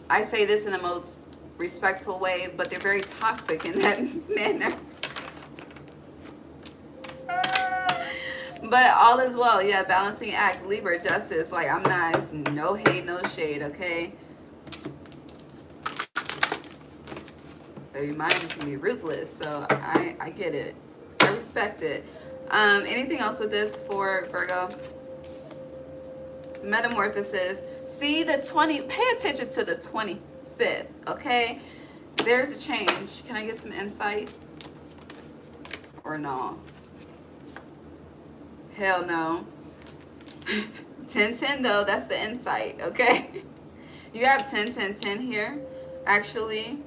I say this in the most respectful way, but they're very toxic in that manner. But all is well. Yeah, balancing act, Libra, justice. Like, I'm not, it's no hate, no shade, okay? Your mind can be ruthless, so I get it. I respect it. Anything else with this for Virgo? Metamorphosis. See the 20, pay attention to the 25th, okay? There's a change. Can I get some insight? Or no? Hell no. 10-10 though, that's the insight, okay? You have 10-10-10 here, actually.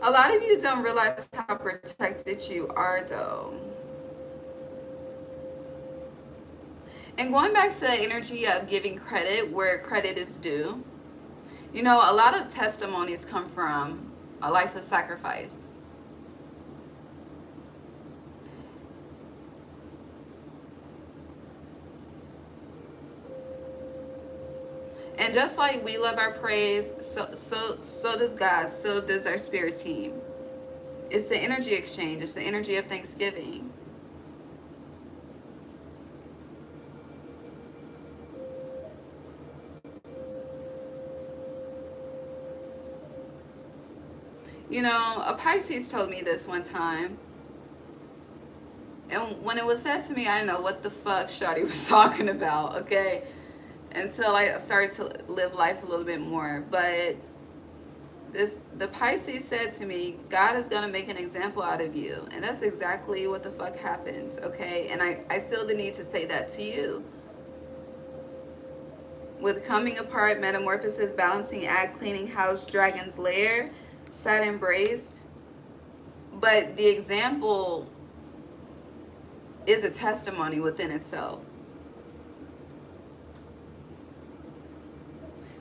A lot of you don't realize how protected you are, though. And going back to the energy of giving credit where credit is due, you know, a lot of testimonies come from a life of sacrifice. And just like we love our praise, so does God, so does our spirit team. It's the energy exchange. It's the energy of Thanksgiving. You know, a Pisces told me this one time. And when it was said to me, I didn't know what the fuck Shawty was talking about, okay? Until I started to live life a little bit more. But the Pisces said to me, God is going to make an example out of you. And that's exactly what the fuck happens, okay? And I feel the need to say that to you. With coming apart, metamorphosis, balancing act, cleaning house, dragon's lair, sad embrace. But the example is a testimony within itself.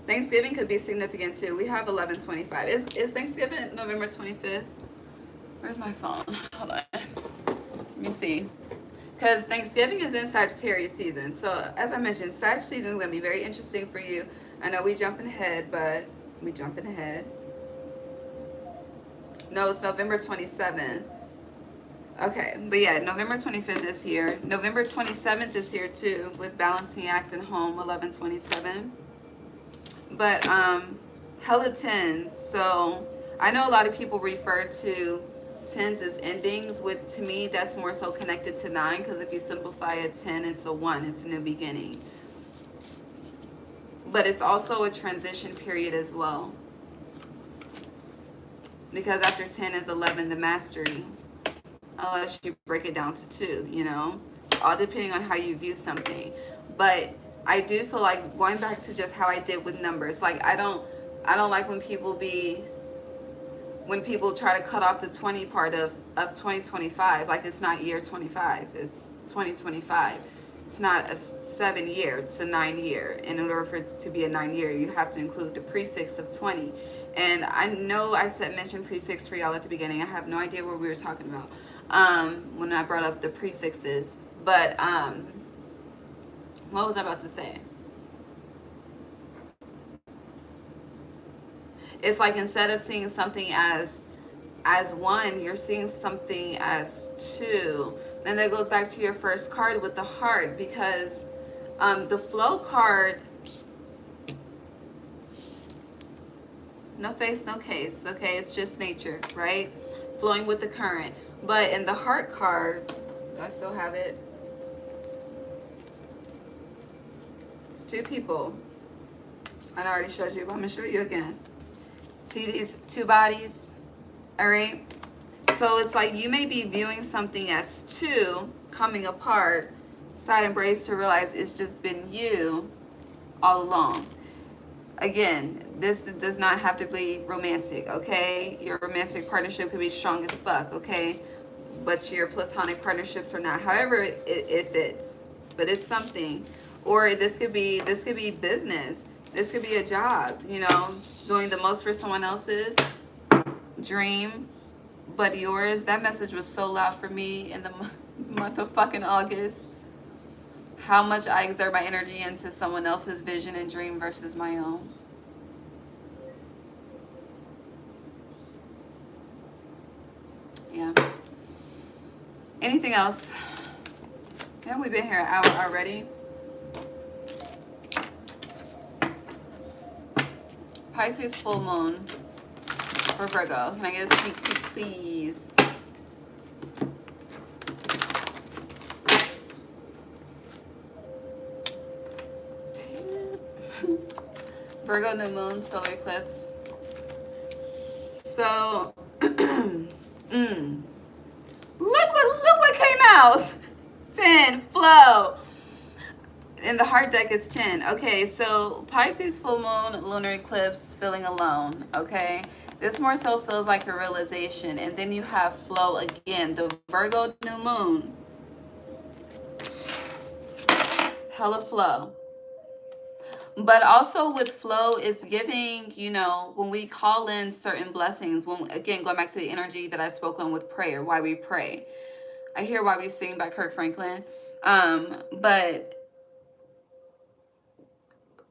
Thanksgiving could be significant too. We have 11/25. Is Thanksgiving November 25th? Where's my phone? Hold on. Let me see. Because Thanksgiving is in Sagittarius season. So as I mentioned, Sag season is going to be very interesting for you. I know we jumping ahead, but we jumping ahead. No, it's November 27th. Okay, but yeah, November 25th is here. November 27th is here too, with balancing act and home, 11/27. But hella tens. So I know a lot of people refer to tens as endings. With, to me, that's more so connected to 9, because if you simplify a 10, it's a 1, it's a new beginning. But it's also a transition period as well, because after 10 is 11, the mastery, unless you break it down to 2, you know. It's all depending on how you view something. But I do feel like, going back to just how I did with numbers, like I don't like when people try to cut off the 20 part of 2025. Like, it's not year 25, it's 2025. It's not a 7 year, it's a 9 year. And in order for it to be a 9 year, you have to include the prefix of 20. And I know I mentioned prefix for y'all at the beginning. I have no idea what we were talking about when I brought up the prefixes. But what was I about to say? It's like, instead of seeing something as 1, you're seeing something as 2. And that goes back to your first card with the heart, because the flow card, no face, no case, okay? It's just nature, right? Flowing with the current. But in the heart card, do I still have it? It's 2 people. I already showed you, but I'm going to show you again. See these 2 bodies? All right? So it's like, you may be viewing something as 2 coming apart, side embrace, to realize it's just been you all along. Again, this does not have to be romantic, okay? Your romantic partnership could be strong as fuck, okay? But your platonic partnerships are not. However, it fits, but it's something. Or this could be business. This could be a job, you know, doing the most for someone else's dream, but yours. That message was so loud for me in the month of fucking August. How much I exert my energy into someone else's vision and dream versus my own. Yeah. Anything else? Yeah, we've been here an hour already. Pisces full moon for Virgo. Can I get a sneak peek, please? Virgo new moon, solar eclipse. So, look what came out. 10, flow. In the heart deck is 10. Okay, so Pisces full moon, lunar eclipse, feeling alone. Okay, this more so feels like a realization. And then you have flow again, the Virgo new moon. Hella flow. But also with flow, it's giving, you know, when we call in certain blessings, when, again, going back to the energy that I spoke on with prayer, why we pray. I hear Why We Sing by Kirk Franklin. But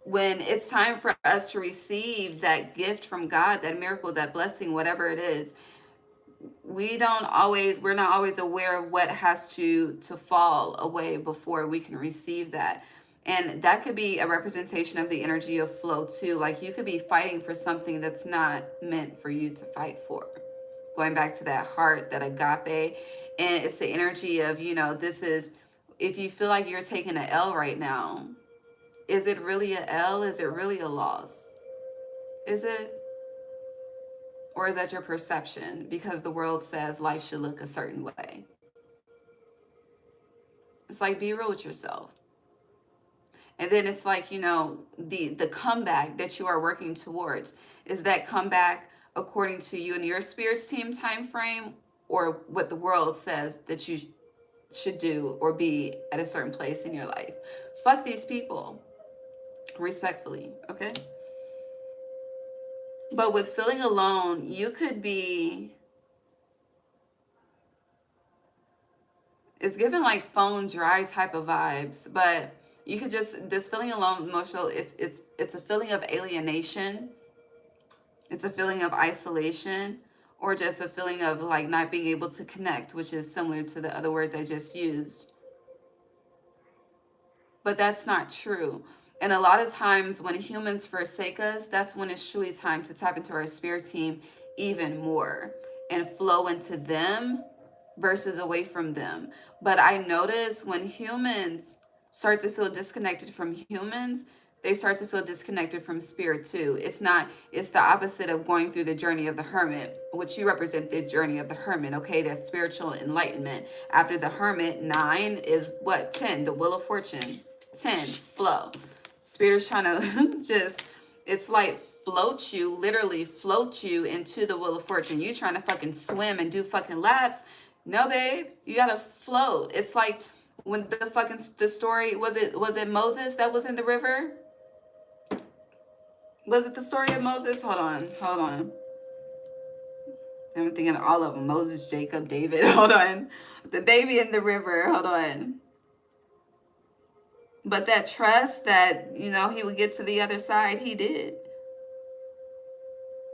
when it's time for us to receive that gift from God, that miracle, that blessing, whatever it is, we're not always aware of what has to fall away before we can receive that. And that could be a representation of the energy of flow too. Like, you could be fighting for something that's not meant for you to fight for. Going back to that heart, that agape. And it's the energy of, you know, this is, if you feel like you're taking an L right now, is it really a L? Is it really a loss? Is it? Or is that your perception? Because the world says life should look a certain way. It's like, be real with yourself. And then it's like, you know, the comeback that you are working towards. Is that comeback according to you and your spirits team time frame, or what the world says that you should do or be at a certain place in your life? Fuck these people. Respectfully, okay? But with feeling alone, you could be, it's given like phone dry type of vibes, but you could just, this feeling alone, emotional, it's a feeling of alienation. It's a feeling of isolation, or just a feeling of like not being able to connect, which is similar to the other words I just used. But that's not true. And a lot of times when humans forsake us, that's when it's truly time to tap into our spirit team even more and flow into them versus away from them. But I notice when humans start to feel disconnected from humans, they start to feel disconnected from spirit too. It's the opposite of going through the journey of the hermit, which you represent the journey of the hermit, okay? That's spiritual enlightenment. After the hermit, 9 is what? 10, the wheel of fortune. 10, flow. Spirit's trying to just, it's like float you, literally float you into the wheel of fortune. You trying to fucking swim and do fucking laps. No, babe, you gotta float. It's like when the story, was it Moses that was in the river? Was it the story of Moses? Hold on. I'm thinking of all of them. Moses, Jacob, David. Hold on. The baby in the river. Hold on. But that trust that, you know, he would get to the other side, he did.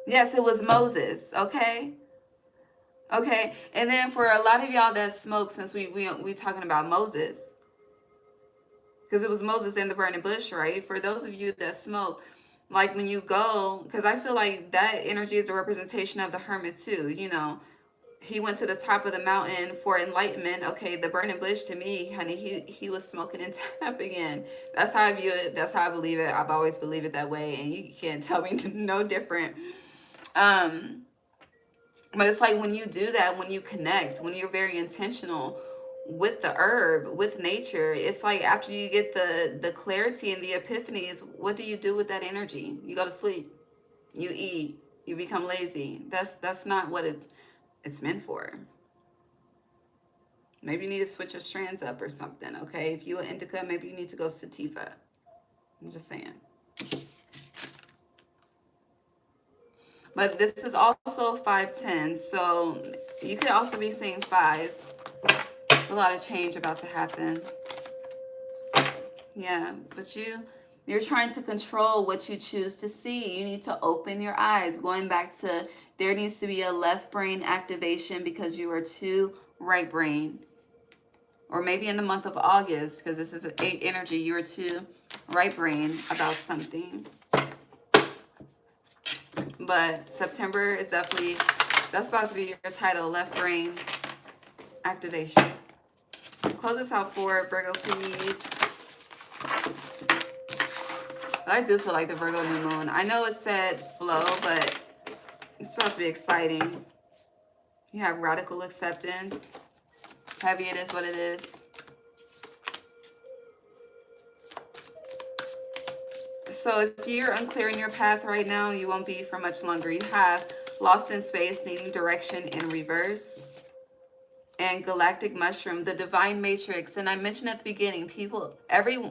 Yes, it was Moses, okay? Okay, and then for a lot of y'all that smoke, since we talking about Moses, because it was Moses in the burning bush, right? For those of you that smoke, like when you go, because I feel like that energy is a representation of the hermit too, you know. He went to the top of the mountain for enlightenment. Okay, the burning bush to me, honey, he was smoking and tapping in. That's how I view it. That's how I believe it. I've always believed it that way, and you can't tell me no different. But it's like when you do that, when you connect, when you're very intentional with the herb, with nature, it's like after you get the clarity and the epiphanies, what do you do with that energy? You go to sleep, you eat, you become lazy. That's not what it's meant for. Maybe you need to switch your strands up or something, okay? If you're an indica, maybe you need to go sativa. I'm just saying. But this is also 510, so you could also be seeing 5s. It's a lot of change about to happen. Yeah, but you're trying to control what you choose to see. You need to open your eyes. Going back to, there needs to be a left brain activation because you are too right brain. Or maybe in the month of August, because this is an 8 energy, you are too right brain about something. But September is definitely, that's about to be your title, left brain activation. Close this out for Virgo, please. But I do feel like the Virgo new moon. I know it said flow, but it's about to be exciting. You have radical acceptance. Heavy, it is what it is. So if you're unclear in your path right now, you won't be for much longer. You have lost in space, needing direction in reverse. And galactic mushroom, the divine matrix. And I mentioned at the beginning, people,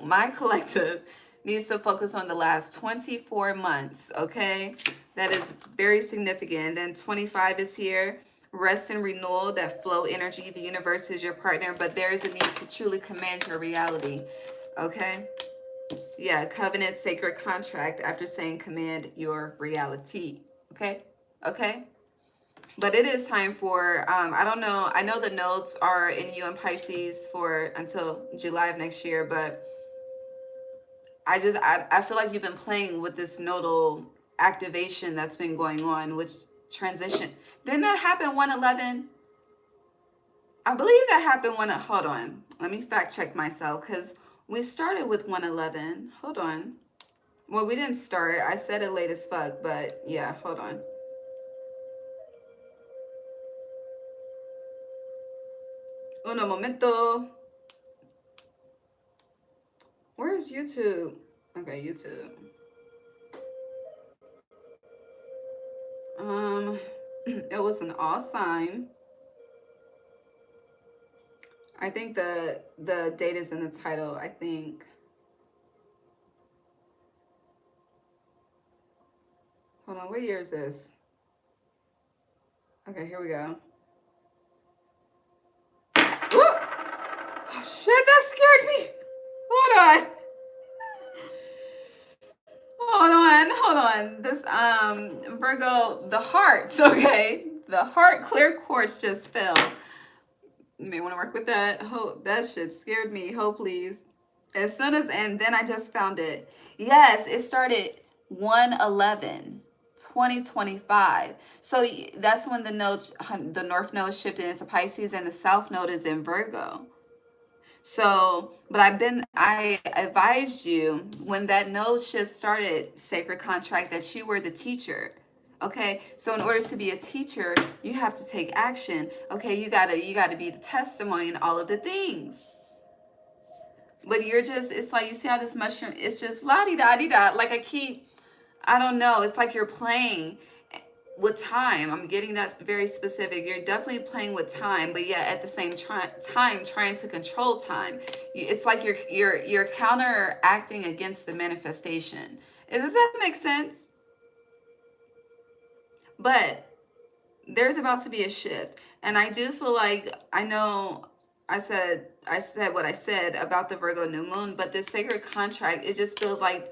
my collective needs to focus on the last 24 months, okay? That is very significant. Then 25 is here. Rest and renewal, that flow energy. The universe is your partner, but there is a need to truly command your reality, okay? Yeah, covenant, sacred contract after saying command your reality, okay? Okay? But it is time for, I don't know, I know the nodes are in you and Pisces for until July of next year, but I feel like you've been playing with this nodal activation that's been going on, which transition. Didn't that happen 111? I believe that happened when, hold on. Let me fact check myself, because we started with 111. Hold on. Well, we didn't start. I said it late as fuck, but yeah, hold on. Uno momento. Where is YouTube? Okay, YouTube. It was an all sign. I think the date is in the title, I think. Hold on, what year is this? Okay, here we go. Oh shit, that scared me. Hold on. Hold on. This Virgo, the heart, okay? The heart clear quartz just fell. You may want to work with that. That shit scared me. Please. As soon as, and then I just found it. Yes, it started 1/11/2025. So that's when the north node shifted into Pisces and the south node is in Virgo. So, but I advised you when that node shift started, sacred contract, that you were the teacher. Okay, so in order to be a teacher, you have to take action. Okay, you gotta be the testimony and all of the things. But you're just, it's like, you see how this mushroom, it's just la-di-da-di-da. Like I don't know, it's like you're playing with time. I'm getting that very specific. You're definitely playing with time, but yet at the same time trying to control time. It's like you're counteracting against the manifestation. Does that make sense? But there's about to be a shift, and I do feel like, I know I said what I said about the Virgo new moon, but this sacred contract, it just feels like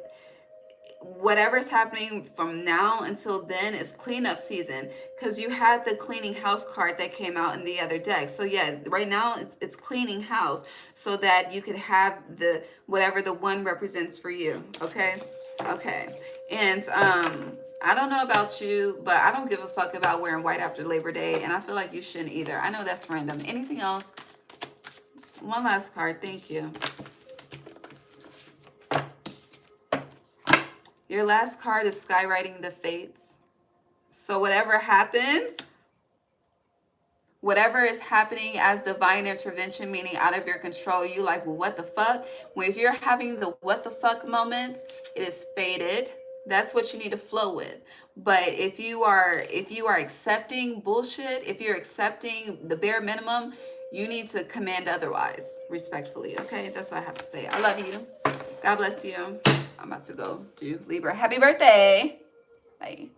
whatever's happening from now until then is cleanup season, because you had the cleaning house card that came out in the other deck. So yeah, right now it's cleaning house, so that you could have the whatever the one represents for you. Okay. And I don't know about you, but I don't give a fuck about wearing white after Labor Day, and I feel like you shouldn't either. I know that's random. Anything else? One last card. Thank you. Your last card is skywriting the fates. So whatever happens, whatever is happening as divine intervention, meaning out of your control, you like, well, what the fuck? Well, if you're having the what the fuck moments, it is fated. That's what you need to flow with. But if you are accepting bullshit, if you're accepting the bare minimum, you need to command otherwise, respectfully. Okay, that's what I have to say. I love you. God bless you. I'm about to go do Libra. Happy birthday. Bye.